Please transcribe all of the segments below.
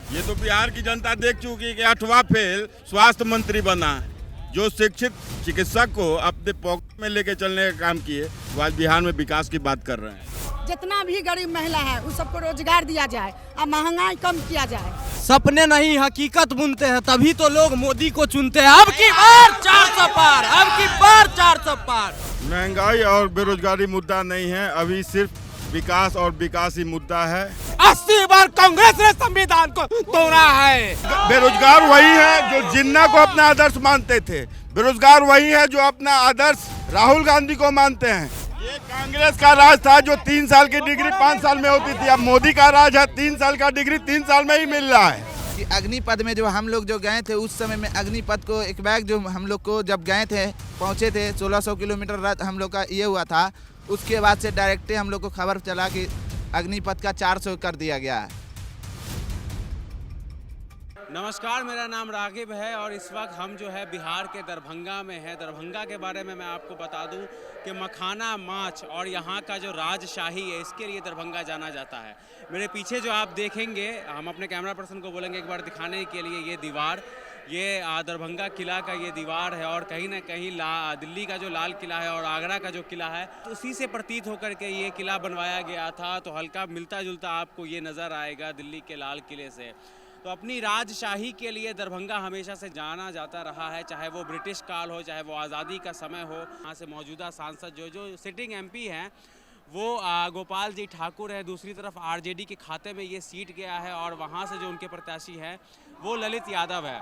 ये तो बिहार की जनता देख चुकी है कि 8वां फेल स्वास्थ्य मंत्री बना है। जो शिक्षित चिकित्सक को अपने पॉकेट में लेके चलने का काम किए, वो आज बिहार में विकास की बात कर रहे हैं। जितना भी गरीब महिला है उस सबको रोजगार दिया जाए और महंगाई कम किया जाए। सपने नहीं हकीकत बुनते हैं, तभी तो लोग मोदी को चुनते हैं। अब की बार 400 पार, अब की बार 400 पार। महंगाई और बेरोजगारी मुद्दा नहीं है, अभी सिर्फ विकास और विकास ही मुद्दा है। 80 बार कांग्रेस ने संविधान को तोड़ा है। बेरोजगार वही है जो जिन्ना को अपना आदर्श मानते थे, बेरोजगार वही है जो अपना आदर्श राहुल गांधी को मानते हैं। ये कांग्रेस का राज था जो 3 साल की डिग्री 5 साल में होती थी, अब मोदी का राज है 3 साल का डिग्री 3 साल में ही मिल रहा है। कि अग्निपथ में जो हम लोग जो गए थे उस समय में अग्निपथ को एक बैग जो हम लोग को जब गए थे पहुँचे थे 1600 किलोमीटर रथ हम लोग का ये हुआ था। उसके बाद से डायरेक्ट हम लोग को खबर चला कि अग्निपथ का 400 कर दिया गया है। नमस्कार, मेरा नाम रागिब है और इस वक्त हम जो है बिहार के दरभंगा में है। दरभंगा के बारे में मैं आपको बता दूं कि मखाना माछ और यहाँ का जो राजशाही है, इसके लिए दरभंगा जाना जाता है। मेरे पीछे जो आप देखेंगे, हम अपने कैमरा पर्सन को बोलेंगे एक बार दिखाने के लिए, ये दीवार, ये दरभंगा किला का ये दीवार है और कहीं ना कहीं दिल्ली का जो लाल किला है और आगरा का जो किला है, तो उसी से प्रतीत होकर के ये किला बनवाया गया था। तो हल्का मिलता जुलता आपको ये नज़र आएगा दिल्ली के लाल किले से। तो अपनी राजशाही के लिए दरभंगा हमेशा से जाना जाता रहा है, चाहे वो ब्रिटिश काल हो, चाहे वो आज़ादी का समय हो। यहाँ से मौजूदा सांसद जो सिटिंग एमपी हैं वो गोपाल जी ठाकुर है। दूसरी तरफ आरजेडी के खाते में ये सीट गया है और वहाँ से जो उनके प्रत्याशी हैं वो ललित यादव है।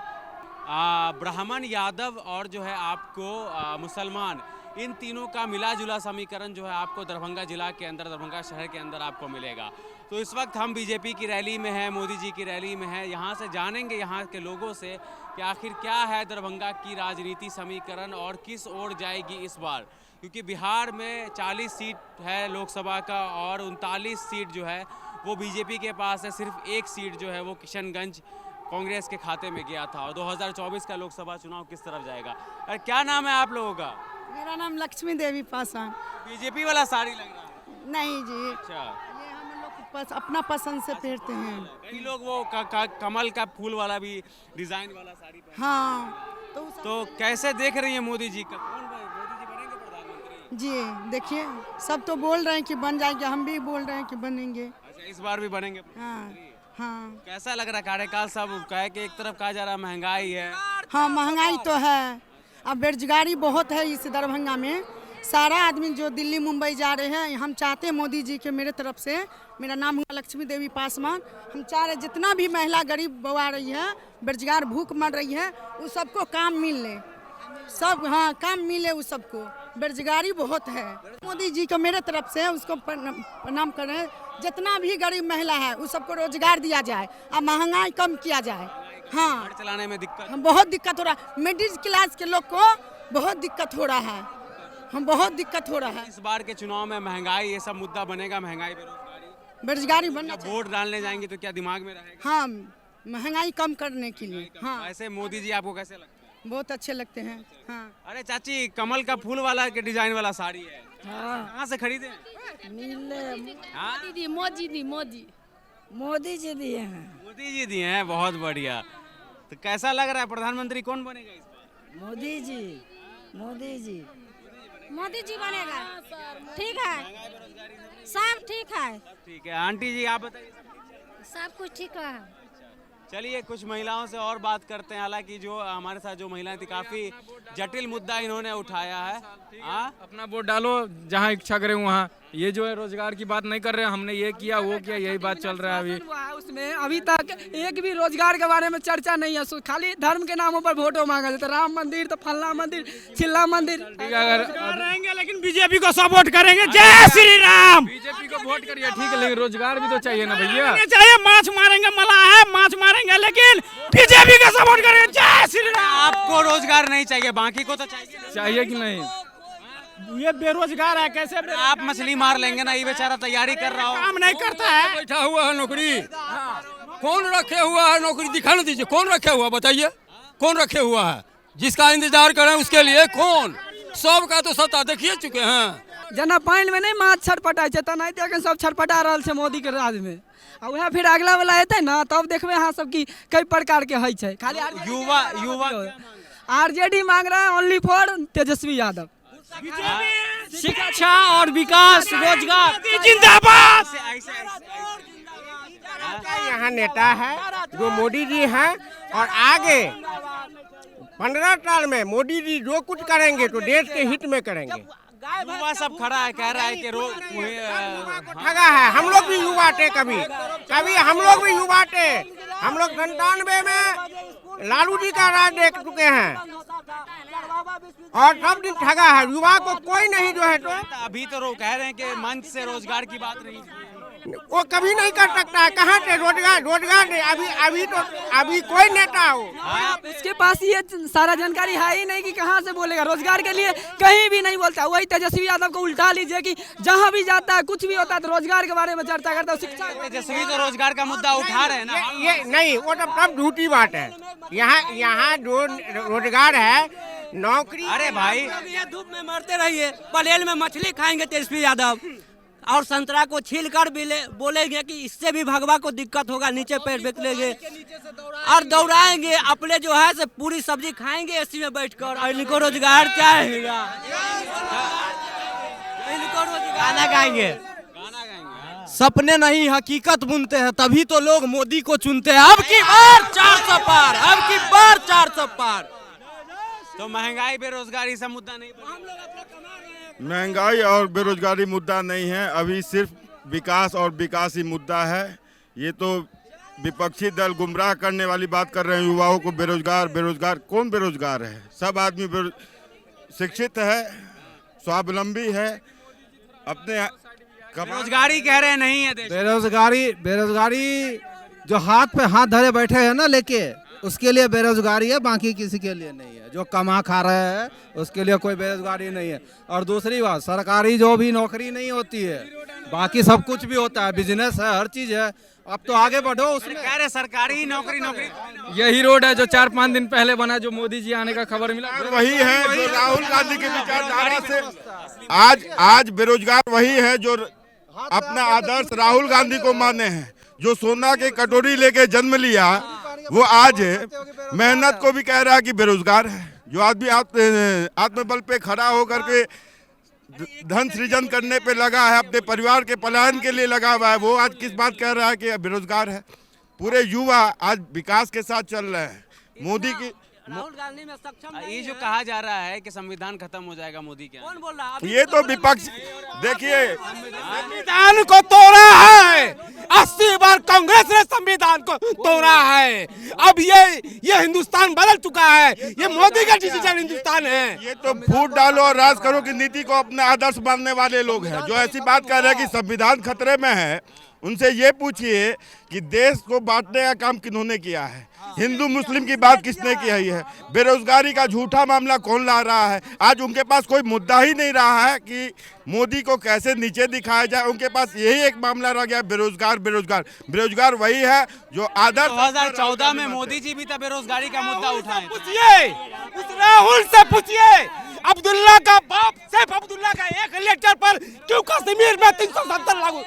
ब्राह्मण यादव और जो है आपको मुसलमान, इन तीनों का मिला जुला समीकरण जो है आपको दरभंगा जिला के अंदर, दरभंगा शहर के अंदर आपको मिलेगा। तो इस वक्त हम बीजेपी की रैली में हैं, मोदी जी की रैली में हैं। यहाँ से जानेंगे यहाँ के लोगों से कि आखिर क्या है दरभंगा की राजनीति समीकरण और किस ओर जाएगी इस बार, क्योंकि बिहार में 40 सीट है लोकसभा का और 39 सीट जो है वो बीजेपी के पास है। सिर्फ एक सीट जो है वो किशनगंज कांग्रेस के खाते में गया था। और 2024 का लोकसभा चुनाव किस तरफ जाएगा। अरे क्या नाम है आप लोगों का? मेरा नाम लक्ष्मी देवी पासवान। बीजेपी वाला साड़ी लग रहा है। नहीं जी, अच्छा, ये हम लोग अपना पसंद से पहनते हैं। कई लोग वो कमल का फूल वाला भी डिजाइन वाला साड़ी पहनते हाँ, तो कैसे देख रही है मोदी जी का? मोदी जी बनेंगे प्रधानमंत्री? जी देखिए, सब तो बोल रहे हैं कि बन जाएंगे, हम भी बोल रहे हैं कि बनेंगे। अच्छा, इस बार भी बनेंगे? हाँ हाँ। कैसा लग रहा है कार्यकाल? सब कहे कि एक तरफ कहा जा रहा है महंगाई है। हाँ, महंगाई तो है, अब बेरोजगारी बहुत है इस दरभंगा में। सारा आदमी जो दिल्ली मुंबई जा रहे हैं, हम चाहते हैं मोदी जी के, मेरे तरफ से, मेरा नाम है लक्ष्मी देवी पासवान, हम चाह रहे जितना भी महिला गरीब बवा रही है, बेरोजगार भूख मर रही है, उस सबको काम मिले, सब हाँ काम मिले उस सबको। बेरोजगारी बहुत है। मोदी जी को मेरे तरफ से उसको प्रणाम कर रहे हैं। जितना भी गरीब महिला है उस सबको रोजगार दिया जाए और महंगाई कम किया जाए। हाँ, घर चलाने में दिक्कत, बहुत दिक्कत हो रहा है। मिडिल क्लास के लोग को बहुत दिक्कत हो रहा है, हम बहुत दिक्कत हो रहा है। इस बार के चुनाव में महंगाई ये सब मुद्दा बनेगा। महंगाई, बेरोजगारी बनना जब वोट डालने जाएंगे तो क्या दिमाग में रहेगा? हाँ, महंगाई कम करने के लिए। हाँ, ऐसे मोदी जी आपको कैसे लगता है? बहुत अच्छे लगते हैं। हाँ। अरे चाची, कमल का फूल वाला के डिजाइन वाला साड़ी है, कहाँ से खरीदे? हाँ? मोदी जी दिए हैं। मोदी जी दिए हैं, बहुत बढ़िया। तो कैसा लग रहा है प्रधानमंत्री कौन बनेगा इस बार? मोदी जी बनेगा। ठीक है, सब ठीक है। ठीक है, आंटी जी आप बताइए। सब कुछ ठीक है। चलिए कुछ महिलाओं से और बात करते हैं। हालांकि जो हमारे साथ जो महिलाएं थी, काफी जटिल मुद्दा इन्होंने उठाया है। अपना वोट डालो जहां इच्छा करे वहां। ये जो है रोजगार की बात नहीं कर रहे हैं, हमने ये किया वो किया, यही बात चल रहा है अभी। उसमें अभी तक एक भी रोजगार के बारे में चर्चा नहीं है। खाली धर्म के नामों पर वोटों मांगा जाता है। राम मंदिर तो फलना मंदिर, चिल्ला मंदिर। अगर रहेंगे लेकिन बीजेपी को सपोर्ट करेंगे। जय श्री राम। बीजेपी को वोट करिए, ठीक है, लेकिन रोजगार भी तो चाहिए ना भैया। चाहिए, माछ मारेंगे, मला है, माछ मारेंगे, लेकिन बीजेपी का सपोर्ट करेंगे। जय श्री राम। आपको रोजगार नहीं चाहिए, बाकी को तो चाहिए कि नहीं? ये बेरोजगार है, कैसे आप मछली मार लेंगे ना, ये बेचारा तैयारी कर रहा हो, काम नहीं करता है। बैठा हुआ है नौकरी, कौन रखे हुआ है नौकरी? दिखाने दीजिए, कौन रखे हुआ, बताइए कौन रखे हुआ है? जिसका इंतजार करें उसके लिए कौन? सबका तो सत्ता देखिए चुके हैं। जना पानी में नहीं माछ छटपटाई तना सब छटपटा रहा है मोदी के राज में। आ वह फिर अगला वाला हेतै ना तब देखबे अहाँ सब की कई प्रकार के है छै। खाली युवा आरजेडी मांग रहा है ओनली फॉर तेजस्वी यादव। शिक्षा और विकास रोजगार जिंदाबाद। यहाँ नेता है जो मोदी जी हैं और आगे 15 साल में मोदी जी जो कुछ करेंगे तो देश के हित में करेंगे। युवा सब खड़ा है, कह रहा है कि ठगा है। हम लोग भी युवा थे, कभी हम लोग भी युवा थे। हम लोग 97 में लालू जी का राज देख चुके हैं और सब दिन ठगा है। युवा को कोई नहीं जो है तो अभी तो कह रहे हैं कि मंच से रोजगार की बात नहीं, वो कभी नहीं कर सकता है। कहाँ से रोजगार नहीं। अभी कोई नेता हो इसके पास ये सारा जानकारी है ही नहीं कि कहाँ से बोलेगा। रोजगार के लिए कहीं भी नहीं बोलता। वही तेजस्वी यादव को उल्टा लीजिए कि जहाँ भी जाता है कुछ भी होता है तो रोजगार के बारे में चर्चा करता है। शिक्षा तेजस्वी तो रोजगार का मुद्दा उठा रहे हैं ना। ये नहीं, वो तो सब झूठी बात है। यहाँ जो रोजगार है नौकरी। अरे भाई ये धूप में मरते रहिए, पलेल में मछली खाएंगे तेजस्वी यादव और संतरा को छील कर बोलेंगे कि इससे भी भगवा को दिक्कत होगा, नीचे पैर फेंक लेंगे और दौड़ाएंगे। अपने जो है से पूरी सब्जी खाएंगे एसी में बैठकर और इनको रोजगार चाहेगा, इनको गाना गाएंगे। सपने नहीं हकीकत बुनते हैं, तभी तो लोग मोदी को चुनते हैं। अब की बार 400 पार, अब की बार 400 पार। तो महंगाई बेरोजगारी सब मुद्दा नहीं महंगाई और बेरोजगारी मुद्दा नहीं है, अभी सिर्फ विकास और विकास ही मुद्दा है। ये तो विपक्षी दल गुमराह करने वाली बात कर रहे हैं युवाओं को। बेरोजगार कौन बेरोजगार है? सब आदमी शिक्षित है, स्वावलंबी है, अपने बेरोजगारी कह रहे हैं नहीं है देश। बेरोजगारी जो हाथ पे हाथ धरे बैठे हैं ना लेके, उसके लिए बेरोजगारी है, बाकी किसी के लिए नहीं है। जो कमा खा रहे हैं उसके लिए कोई बेरोजगारी नहीं है। और दूसरी बात, सरकारी जो भी नौकरी नहीं होती है, बाकी सब कुछ भी होता है, बिजनेस है, हर चीज है। अब तो आगे बढ़ो उसमें। कह रहे सरकारी नौकरी। यही रोड है जो 4-5 दिन पहले बना, जो मोदी जी आने का खबर मिला। वही है जो राहुल गांधी के विचारधारा से आज बेरोजगार वही है जो अपना आदर्श राहुल गांधी को माने हैं। जो सोना के कटोरी लेके जन्म लिया वो आज मेहनत को भी कह रहा है कि बेरोजगार है। जो आदमी आत्मबल पे खड़ा होकर के धन सृजन करने पे लगा है, अपने परिवार के पलायन के लिए लगा हुआ है, वो आज किस बात कह रहा है कि बेरोजगार है। पूरे युवा आज विकास के साथ चल रहे हैं। मोदी की राहुल गांधी में सक्षम ये जो कहा जा रहा है कि संविधान खत्म हो जाएगा मोदी के, कौन बोल रहा है? ये तो विपक्ष देखिए, संविधान को तोड़ा है। 80 बार कांग्रेस ने संविधान को तोड़ा है। अब ये हिंदुस्तान बदल चुका है। ये मोदी का डिसीजन हिंदुस्तान है। ये तो फूट डालो और राज करो की नीति को अपने आदर्श मानने वाले लोग हैं। जो ऐसी बात कह रहे हैं कि संविधान खतरे में है, उनसे ये पूछिए कि देश को बांटने का काम किन्होंने किया है? हिंदू मुस्लिम की बात किसने की है? बेरोजगारी का झूठा मामला कौन ला रहा है? आज उनके पास कोई मुद्दा ही नहीं रहा है कि मोदी को कैसे नीचे दिखाया जाए। उनके पास यही एक मामला रह गया, बेरोजगार वही है जो आदर्श 2014 में मोदी जी भी तो बेरोजगारी का मुद्दा उठाए। उस राहुल से पूछिए, अब्दुल्ला का बाप सैफ अब्दुल्ला का एक लेटर पर क्यों कश्मीर में 370 लागू?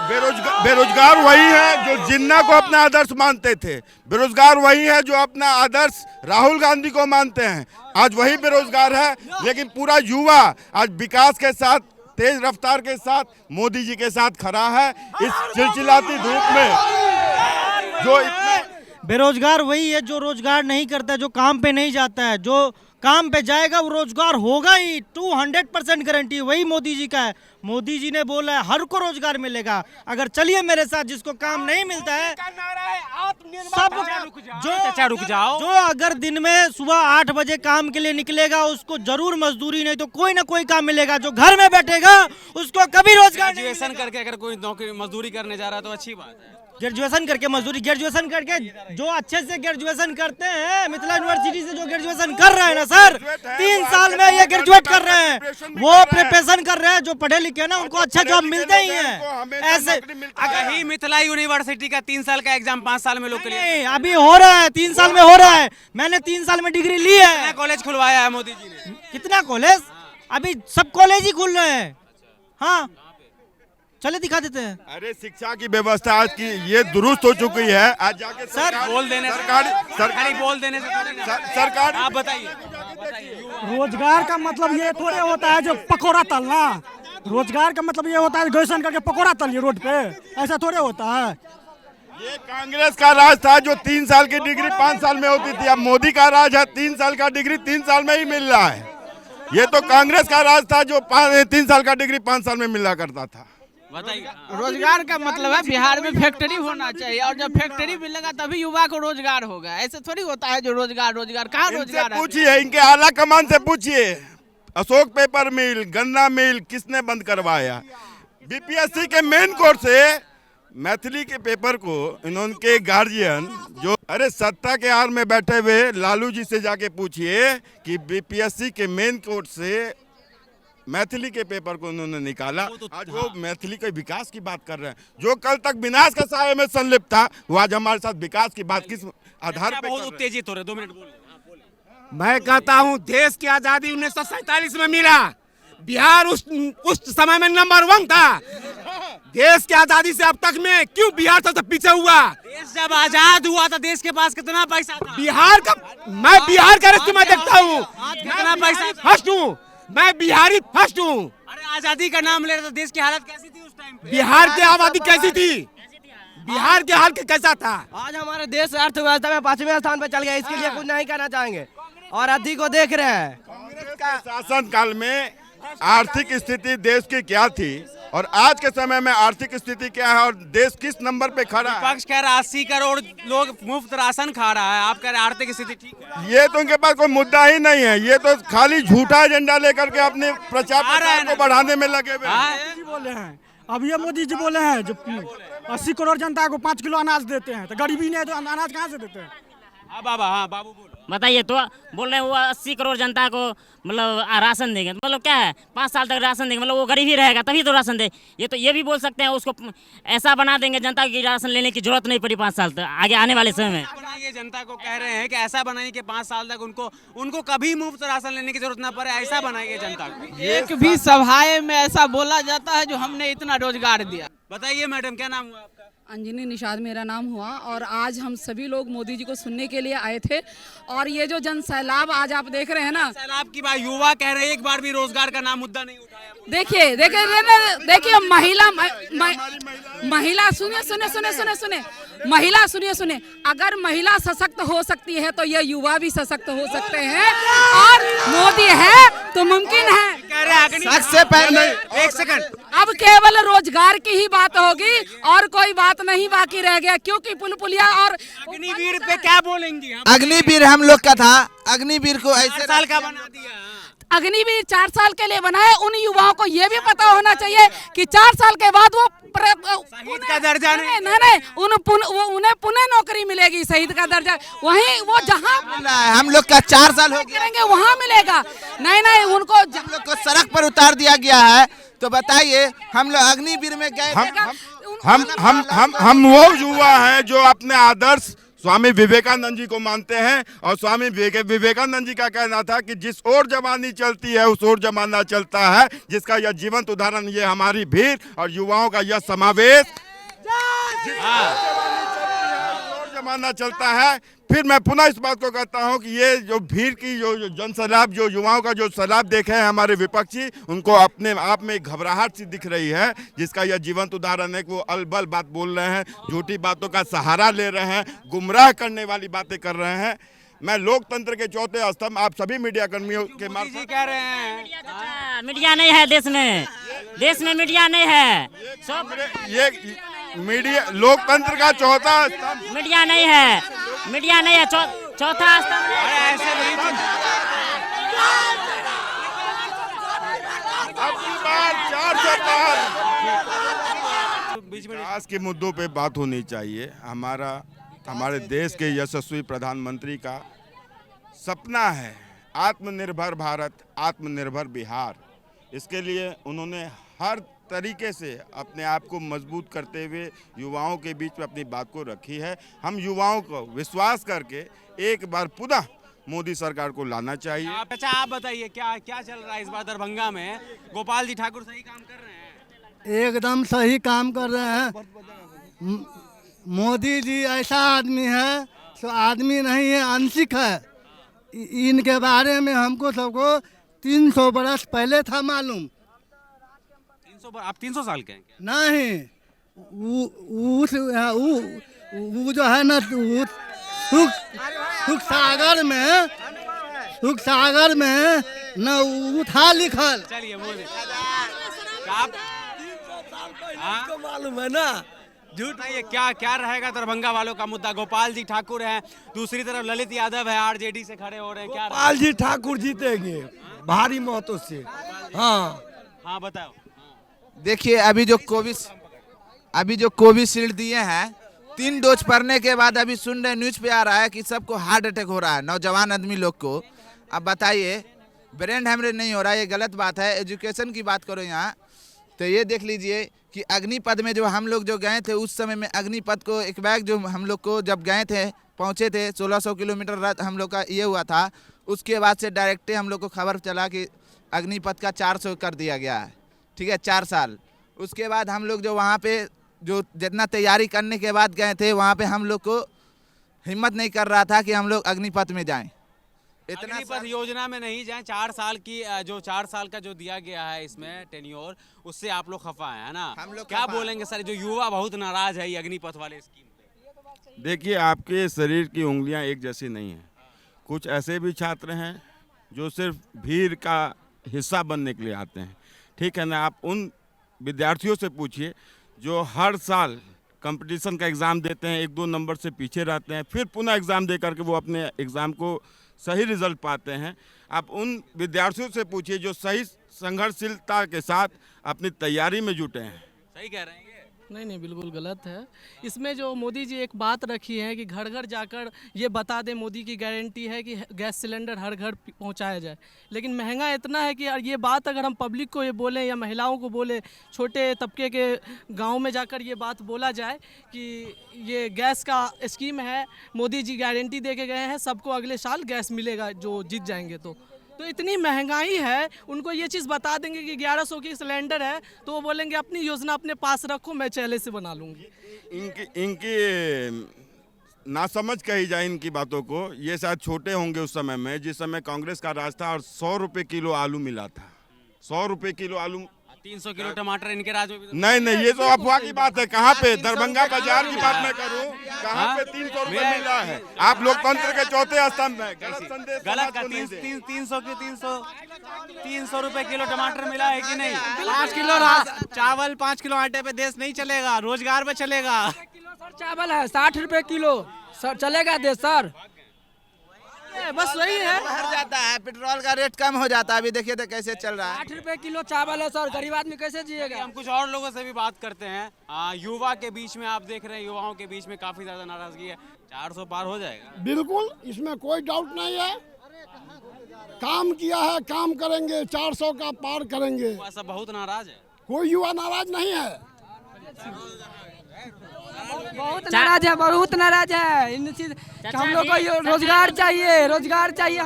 बेरोजगार वही है जो जिन्ना को अपना आदर्श मानते थे। बेरोजगार वही है जो अपना आदर्श राहुल गांधी को मानते हैं। आज वही बेरोजगार है। लेकिन पूरा युवा आज विकास के साथ, तेज रफ्तार के साथ मोदी जी के साथ खड़ा है। इस चिलचिलाती धूप में जो इतने बेरोजगार वही है जो रोजगार नहीं करता, जो काम पे नहीं जाता है। जो काम पे जाएगा वो रोजगार होगा ही, 200% गारंटी वही मोदी जी का है। मोदी जी ने बोला है हर को रोजगार मिलेगा। अगर चलिए मेरे साथ, जिसको काम नहीं मिलता है सब रुक जाओ। जो अगर दिन में सुबह 8 बजे काम के लिए निकलेगा उसको जरूर मजदूरी नहीं तो कोई ना कोई काम मिलेगा। जो घर में बैठेगा उसको कभी रोजगार। ग्रेजुएशन करके अगर कोई नौकरी मजदूरी करने जा रहा है तो अच्छी बात है। ग्रेजुएशन करके मजदूरी, ग्रेजुएशन करके जो अच्छे से ग्रेजुएशन करते हैं, मिथिला यूनिवर्सिटी से जो ग्रेजुएशन कर रहे हैं ना सर, 3 साल में ये ग्रेजुएट कर रहे हैं, वो प्रिपरेशन कर रहे हैं। जो पढ़े लिखे हैं ना उनको अच्छा जॉब मिलते ही है। ऐसे अगर ही मिथिला यूनिवर्सिटी का 3 साल का एग्जाम 5 साल में लोग के लिए अभी हो रहा है, 3 साल में हो रहा है। मैंने 3 साल में डिग्री ली है। कॉलेज खुलवाया है मोदी जी ने। कितना कॉलेज? अभी सब कॉलेज ही खुल रहे हैं। हाँ, चले दिखा देते हैं। अरे शिक्षा की व्यवस्था आज की ये दुरुस्त हो चुकी है। आज जाके बोल देने सरकारी बोल देने से सरकार आप बताइए। रोजगार का मतलब ये थोड़े होता है जो पकौड़ा तलना। रोजगार का मतलब ये होता है ग्रेजुएशन करके पकौड़ा तलिए रोड पे, ऐसा थोड़े होता है। ये कांग्रेस का राज था जो 3 साल की डिग्री 5 साल में होती थी। अब मोदी का राज है 3 साल का डिग्री 3 साल में ही मिल रहा है। ये तो कांग्रेस का राज था जो 3 साल का डिग्री 5 साल में मिला करता था। बताइए। रोजगार का मतलब है बिहार में फैक्ट्री होना चाहिए, और जब फैक्ट्री मिलेगा तभी युवा को रोजगार होगा। ऐसे थोड़ी होता है जो रोजगार कहाँ रोजगार है। पूछिए, इनके आला कमान से पूछिए, अशोक पेपर मिल, गन्ना मिल किसने बंद करवाया? बीपीएससी के मेन कोर्स से मैथिली के पेपर को इनके गार्जियन जो अरे सत्ता के आड़ में बैठे हुए लालू जी से जाके पूछिए कि बीपीएससी के मेन कोर्स से मैथिली के पेपर को उन्होंने निकाला। आज वो मैथिली के विकास की बात कर रहे हैं। जो कल तक विनाश के साये में संलिप्त था वो आज हमारे साथ विकास की बात किस आधार पर? बहुत उत्तेजित हो रहे, 2 मिनट बोल। मैं कहता हूँ देश की आजादी 1947 में मिला। बिहार उस समय में नंबर 1 था। देश की आजादी से अब तक में क्यों बिहार सबसे पीछे हुआ? देश जब आजाद हुआ था देश के पास कितना पैसा था? बिहार का मैं बिहार का रिश्ते में देखता हूँ, कितना पैसा? फर्स्ट हूँ मैं, बिहारी फर्स्ट हूँ। अरे आजादी का नाम ले रहे थे, देश की हालत कैसी थी उस टाइम पे? बिहार की आबादी कैसी थी? बिहार के हाल कैसा था? आज हमारे देश अर्थव्यवस्था में 5वें स्थान पर चल गया। इसके लिए कुछ नहीं कहना चाहेंगे और अधिक को देख रहे हैं। कांग्रेस का शासन काल में आर्थिक स्थिति देश की क्या थी और आज के समय में आर्थिक स्थिति क्या है और देश किस नंबर पे खड़ा है? विपक्ष कह रहा है 80 करोड़ लोग मुफ्त राशन खा रहा है, आप कह रहे हैं आर्थिक स्थिति ठीक है। ये तो उनके पास कोई मुद्दा ही नहीं है। ये तो खाली झूठा एजेंडा लेकर के अपने प्रचार को बढ़ाने में लगे हुए हैं। बोले हैं अब ये मोदी जी बोले हैं जो 80 करोड़ जनता को 5 किलो अनाज देते हैं, तो गरीबी नहीं है तो अनाज कहाँ से देते हैं? बाबा, हाँ बाबू बोलो। बताइए तो बोल रहे हैं वो 80 करोड़ जनता को मतलब राशन देंगे, मतलब क्या है 5 साल तक राशन देंगे, मतलब वो गरीब ही रहेगा तभी तो राशन दे। ये भी बोल सकते हैं उसको ऐसा बना देंगे जनता की राशन लेने की जरूरत नहीं पड़ी 5 साल तक आगे आने वाले समय में। ये जनता को कह रहे हैं कि ऐसा बनाइए कि 5 साल तक उनको कभी मुफ्त राशन लेने की जरूरत ना पड़े, ऐसा बनाइए जनता को। एक भी सभाएं में ऐसा बोला जाता है जो हमने इतना रोजगार दिया। बताइए मैडम, क्या नाम हुआ आपका? अंजनी निषाद मेरा नाम हुआ और आज हम सभी लोग मोदी जी को सुनने के लिए आए थे। और ये जो जन सैलाब आज आप देख रहे हैं ना, सैलाब की बात युवा कह रहे हैं, एक बार भी रोजगार का नाम मुद्दा नहीं उठाया। देखिए महिला सुने महिला सुनिए, अगर महिला सशक्त हो सकती है तो ये युवा भी सशक्त हो सकते हैं और मोदी है तो मुमकिन है। सबसे पहले एक सेकंड, अब केवल रोजगार की ही बात होगी और कोई बात नहीं बाकी रह गया, क्योंकि पुलिया और अग्निवीर पे क्या बोलेंगी? अग्निवीर हम लोग का था, अग्निवीर को ऐसे साल का बना दिया। अग्निवीर 4 साल के लिए बनाए। उन युवाओं को ये भी पता होना चाहिए कि 4 साल के बाद वो शहीद का दर्जा नहीं उन्हें पुनः नौकरी मिलेगी, शहीद का दर्जा वहीं वो जहाँ हम लोग का 4 साल हो करेंगे वहाँ मिलेगा। नहीं उनको हम लोग को सड़क पर उतार दिया गया है। तो बताइए हम लोग अग्निवीर में गए, हम वो युवा हैं जो अपने आदर्श स्वामी विवेकानंद जी को मानते हैं और स्वामी विवेकानंद जी का कहना था कि जिस ओर जवानी चलती है उस ओर जमाना चलता है, जिसका यह जीवंत उदाहरण ये हमारी भीड़ और युवाओं का यह समावेश जमाना चलता है। फिर मैं पुनः इस बात को कहता हूं कि ये जो भीड़ की जो जन सैलाब, जो युवाओं का जो सैलाब देखे हैं हमारे विपक्षी, उनको अपने आप में घबराहट सी दिख रही है, जिसका यह जीवंत उदाहरण है कि वो अलबल बात बोल रहे हैं, झूठी बातों का सहारा ले रहे हैं, गुमराह करने वाली बातें कर रहे हैं। मैं लोकतंत्र के चौथे स्तंभ आप सभी मीडिया कर्मियों के मार्फत कह रहे हैं मीडिया नहीं है देश में मीडिया नहीं है। ये मीडिया लोकतंत्र का चौथा स्तंभ मीडिया नहीं है चौथा स्तंभ। ऐसे नहीं विकास के मुद्दों पे बात होनी चाहिए। हमारे देश के यशस्वी प्रधानमंत्री का सपना है आत्मनिर्भर भारत, आत्मनिर्भर बिहार। इसके लिए उन्होंने हर तरीके से अपने आप को मजबूत करते हुए युवाओं के बीच में अपनी बात को रखी है। हम युवाओं को विश्वास करके एक बार पुनः मोदी सरकार को लाना चाहिए। अच्छा आप बताइए क्या चल रहा है इस बार दरभंगा में? गोपाल जी ठाकुर सही काम कर रहे हैं? एकदम सही काम कर रहे हैं। मोदी जी ऐसा आदमी है, तो आदमी नहीं है, आंशिक है। इनके बारे में हमको सबको 300 बरस पहले था मालूम। 300 आप 300 साल के हैं क्या? नहीं, वो जो है ना, सुख सागर में न वो था लिखल। चलिए मोदी आप मालूम है ना, झूठ नहीं है। क्या रहेगा दरभंगा वालों का मुद्दा? गोपाल जी ठाकुर हैं, दूसरी तरफ ललित यादव है, आरजेडी से खड़े हो रहे हैं। क्या गोपाल जी ठाकुर जीतेंगे भारी मतों से। हाँ बताओ। देखिए अभी जो कोविशील्ड दिए हैं, 3 डोज पड़ने के बाद अभी सुन रहे न्यूज पे आ रहा है कि सबको हार्ट अटैक हो रहा है, नौजवान आदमी लोग को। अब बताइए, ब्रेन हैमरेज नहीं हो रहा है, ये गलत बात है। एजुकेशन की बात करो यहाँ, तो ये देख लीजिए कि अग्निपथ में जो हम लोग जो गए थे उस समय में, अग्निपथ को एक बैग जो हम लोग को जब गए थे, पहुँचे थे, 1600 किलोमीटर रात हम लोग का ये हुआ था। उसके बाद से डायरेक्ट हम लोग को खबर चला कि अग्निपथ का 400 कर दिया गया है, ठीक है, 4 साल। उसके बाद हम लोग जो वहाँ पे जो जितना तैयारी करने के बाद गए थे, वहाँ पे हम लोग को हिम्मत नहीं कर रहा था कि हम लोग अग्निपथ में जाएं। अग्निपथ योजना में नहीं जाएं। 4 साल की जो 4 साल का जो दिया गया है इसमें टेन्योर, उससे आप लोग खफा है ना? हम लोग क्या बोलेंगे सर, जो युवा बहुत नाराज है ये अग्निपथ वाले स्कीम पे? देखिए, आपके शरीर की उंगलियां एक जैसी नहीं हैं। कुछ ऐसे भी छात्र हैं जो सिर्फ भीड़ का हिस्सा बनने के लिए आते हैं, ठीक है ना? आप उन विद्यार्थियों से पूछिए जो हर साल कंपटीशन का एग्ज़ाम देते हैं, 1-2 नंबर से पीछे रहते हैं, फिर पुनः एग्ज़ाम दे करके वो अपने एग्ज़ाम को सही रिजल्ट पाते हैं। आप उन विद्यार्थियों से पूछिए जो सही संघर्षशीलता के साथ अपनी तैयारी में जुटे हैं। सही कह रहे हैं ये? नहीं, बिल्कुल गलत है। इसमें जो मोदी जी एक बात रखी है कि घर घर जाकर ये बता दें, मोदी की गारंटी है कि गैस सिलेंडर हर घर पहुंचाया जाए। लेकिन महंगा इतना है कि यार ये बात अगर हम पब्लिक को ये बोलें या महिलाओं को बोले, छोटे तबके के गांव में जाकर ये बात बोला जाए कि ये गैस का स्कीम है, मोदी जी गारंटी दे के गए हैं, सबको अगले साल गैस मिलेगा जो जीत जाएंगे। तो इतनी महंगाई है, उनको ये चीज़ बता देंगे कि 1100 की सिलेंडर है, तो वो बोलेंगे अपनी योजना अपने पास रखो, मैं चेहले से बना लूँगी। इनकी नासमझ कही जाए इनकी बातों को। ये शायद छोटे होंगे उस समय में, जिस समय कांग्रेस का राज था और 100 रुपये किलो आलू मिला था। 100 रुपये किलो आलू, 300 किलो टमाटर इनके राज में भी तो नहीं, ये तो अफवाह की बात है। कहाँ पे दरभंगा बाजार की बात मैं करूँ, कहाँ पे 300 रुपये मिल रहा है? आप लोकतंत्र के चौथे स्तंभ है। गलत का 300 रुपए किलो टमाटर मिला है कि नहीं? 5 किलो चावल, 5 किलो आटे पे देश नहीं चलेगा, रोजगार पे चलेगा। सर चावल है 60 रुपए किलो, सर चलेगा देश सर? बस वही है, बढ़ जाता है, पेट्रोल का रेट कम हो जाता है। अभी देखिए तो कैसे चल रहा है, 60 रुपए किलो चावल है सर, गरीब आदमी कैसे जिएगा? हम कुछ और लोगों से भी बात करते हैं। युवा के बीच में आप देख रहे हैं, युवाओं के बीच में काफी ज्यादा नाराजगी है। 400 पार हो जाएगा? बिल्कुल, इसमें कोई डाउट नहीं है। काम किया है, काम करेंगे, 400 का पार करेंगे। सब बहुत नाराज है? कोई युवा नाराज नहीं है। बहुत नाराज है इन चीज। हम लोग को रोजगार चाहिए, रोजगार चाहिए।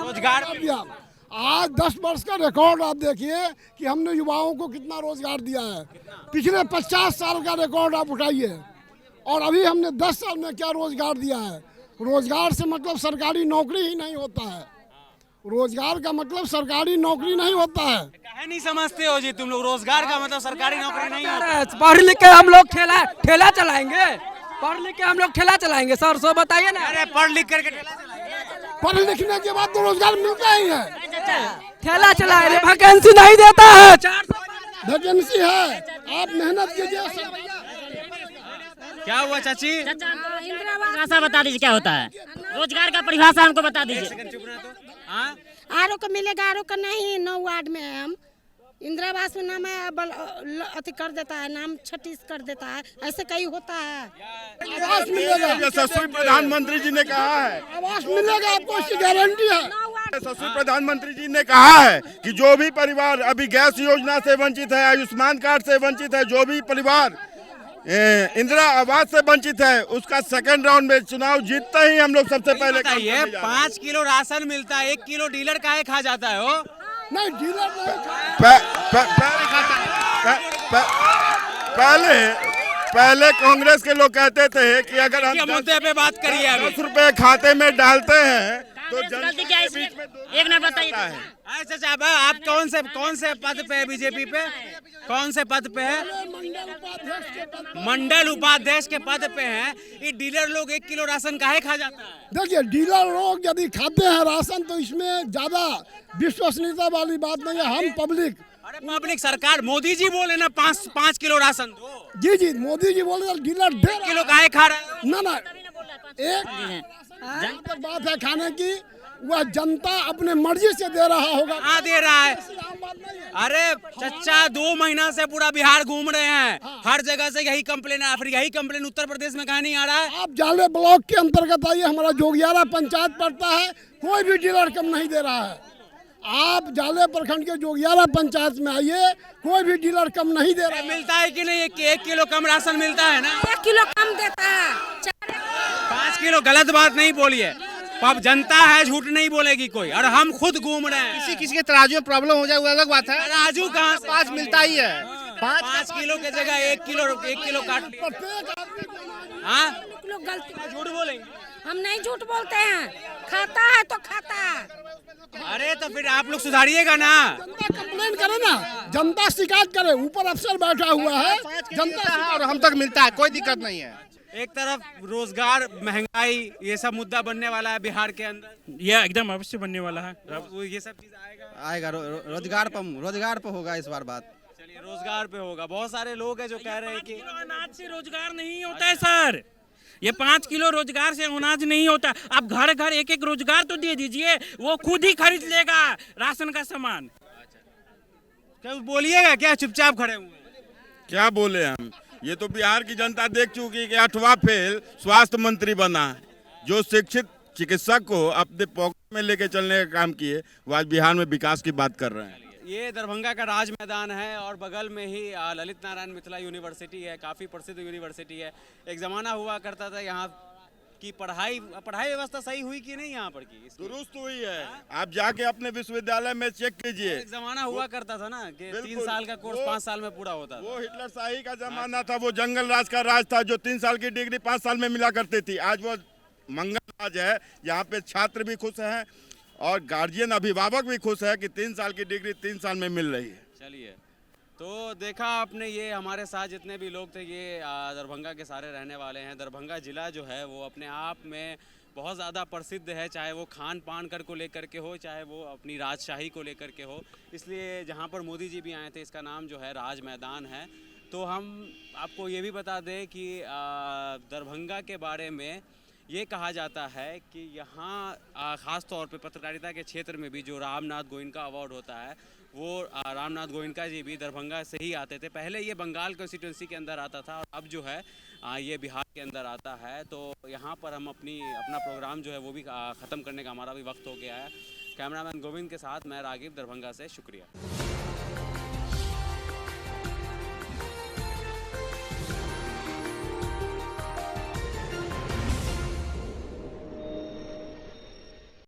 आज 10 वर्ष का रिकॉर्ड आप देखिए कि हमने युवाओं को कितना रोजगार दिया है। पिछले 50 साल का रिकॉर्ड आप उठाइए, और अभी हमने 10 साल में क्या रोजगार दिया है। रोजगार से मतलब सरकारी नौकरी ही नहीं होता है। रोजगार का मतलब सरकारी नौकरी नहीं होता है। कहे नहीं समझते हो जी तुम लोग, रोजगार का मतलब सरकारी नौकरी नहीं होता है। पढ़ लिख के हम लोग ठेला चलाएंगे, पढ़ लिख के हम लोग ठेला चलाएंगे सर, सो बताइए ना। अरे पढ़ लिख करके पढ़ लिखने के बाद तो रोजगार मिलता ही है। ठेला चलाए, वैकेंसी नहीं देता है। वैकेंसी है, आप मेहनत कीजिए। क्या हुआ चाची? परिभाषा बता दीजिए क्या होता है, रोजगार का परिभाषा हमको बता दीजिए। आरो का मिलेगा, आरो का नहीं। 9 वार्ड में है हम। इंदिरा आवास में नाम है, अति कर देता है, नाम 36 कर देता है, ऐसे कहीं होता है। आवास मिलेगा, यशस्वी प्रधानमंत्री जी ने कहा है। आवास मिलेगा, आपको इसकी गारंटी है। यशस्वी प्रधानमंत्री जी ने कहा है कि जो भी परिवार अभी गैस योजना से वंचित है, आयुष्मान कार्ड से वंचित है, जो भी परिवार इंदिरा आवास से वंचित है, उसका सेकंड राउंड में चुनाव जीतते ही हम लोग सबसे पहले ये 5 किलो राशन मिलता है, 1 किलो डीलर काहे खा जाता है? नहीं, डीलर नहीं पहले कांग्रेस के लोग कहते थे कि अगर हम मुद्दे पे बात करिए अभी। 10 रुपए खाते में डालते हैं तो गलती क्या है इसमें? एक मिनट बताइए। अच्छा साहब, आप कौन से पद पे है बीजेपी पे? कौन से पद पे है? मंडल उपाध्यक्ष के पद पे हैं। ये डीलर लोग 1 किलो राशन काहे खा जाता है? देखिए, डीलर लोग यदि खाते हैं राशन तो इसमें ज्यादा विश्वसनीयता वाली बात नहीं है। हम पब्लिक, अरे पब्लिक सरकार, मोदी जी बोले ना 5 किलो राशन दो। जी मोदी जी बोले डीलर 1.5 किलो काहे खा रहा है? ना एक बात है खाने की, वह जनता अपने मर्जी से दे रहा होगा। हाँ दे रहा है। अरे चच्चा 2 महीना से पूरा बिहार घूम रहे हैं, हर जगह से यही कंप्लेन है। फिर यही कंप्लेन उत्तर प्रदेश में कहाँ नहीं आ रहा है? आप जाले ब्लॉक के अंतर्गत आइए, हमारा जोगियारा पंचायत पड़ता है, कोई भी डीलर कम नहीं दे रहा है। आप जाले प्रखंड के जोगियारा पंचायत में आइए, कोई भी डीलर कम नहीं दे रहा है। मिलता है कि नहीं? 1 किलो कम राशन मिलता है ना? 1 किलो कम देता है। 5 किलो गलत बात नहीं बोलिए। अब जनता है, झूठ नहीं बोलेगी कोई। और हम खुद घूम रहे हैं। किसी के तराजू में प्रॉब्लम हो जाए वो अलग बात है। तराजू कहाँ से? 5 मिलता ही है। 5 किलो के जगह 1 किलो काट लिया। हाँ, लोग गलती, झूठ बोलेंगे? हम नहीं झूठ बोलते हैं। खाता है तो खाता है। अरे तो फिर आप लोग सुधारिएगा ना। जनता कंप्लेन करे ना, जनता शिकायत करे, ऊपर अफसर बैठा हुआ है, जनता और हम तक मिलता है, कोई दिक्कत नहीं है। एक तरफ रोजगार, महंगाई, ये सब मुद्दा बनने वाला है बिहार के अंदर। ये एकदम अवश्य बनने वाला है। ये सब चीज आएगा रोजगार पर होगा इस बार बात। चलिए, रोजगार पे होगा। बहुत सारे लोग हैं जो कह रहे हैं कि अनाज से रोजगार नहीं होता है सर। ये 5 किलो रोजगार से अनाज नहीं होता। आप घर घर एक रोजगार तो दे दीजिए, वो खुद ही खरीद लेगा राशन का सामान। क्या बोलिएगा? क्या चुपचाप खड़े हुए? क्या बोले हम? ये तो बिहार की जनता देख चुकी है कि 8वां फेल स्वास्थ्य मंत्री बना है। जो शिक्षित चिकित्सक को अपने पॉकेट में लेके चलने का काम किए, वो आज बिहार में विकास की बात कर रहे हैं। ये दरभंगा का राज मैदान है और बगल में ही ललित नारायण मिथिला यूनिवर्सिटी है, काफ़ी प्रसिद्ध यूनिवर्सिटी है। एक ज़माना हुआ करता था यहाँ की पढ़ाई व्यवस्था सही हुई कि नहीं यहाँ पर की? दुरुस्त हुई है। आप जाके अपने विश्वविद्यालय में चेक कीजिए। एक ज़माना हुआ करता था ना कि 3 साल का कोर्स 5 साल में पूरा होता था। वो हिटलर शाही का जमाना था, वो जंगल राज का राज था, जो 3 साल की डिग्री 5 साल में मिला करती थी। आज वो मंगल राज है, यहाँ पे छात्र भी खुश हैं और गार्जियन, अभिभावक भी खुश है कि 3 साल की डिग्री 3 साल में मिल रही है। चलिए, तो देखा आपने, ये हमारे साथ जितने भी लोग थे ये दरभंगा के सारे रहने वाले हैं। दरभंगा ज़िला जो है वो अपने आप में बहुत ज़्यादा प्रसिद्ध है, चाहे वो खान पान कर को लेकर के हो, चाहे वो अपनी राजशाही को लेकर के हो। इसलिए जहाँ पर मोदी जी भी आए थे, इसका नाम जो है राज मैदान है। तो हम आपको ये भी बता दें कि दरभंगा के बारे में ये कहा जाता है कि यहाँ ख़ास तौर पे पत्रकारिता के क्षेत्र में भी जो रामनाथ गोयनका अवार्ड होता है, वो रामनाथ गोयनका जी भी दरभंगा से ही आते थे। पहले ये बंगाल कॉन्स्टिट्यूंसी के अंदर आता था और अब जो है ये बिहार के अंदर आता है। तो यहाँ पर हम अपना प्रोग्राम जो है वो भी ख़त्म करने का हमारा भी वक्त हो गया है। कैमरामैन गोविंद के साथ मैं रागिब, दरभंगा से। शुक्रिया।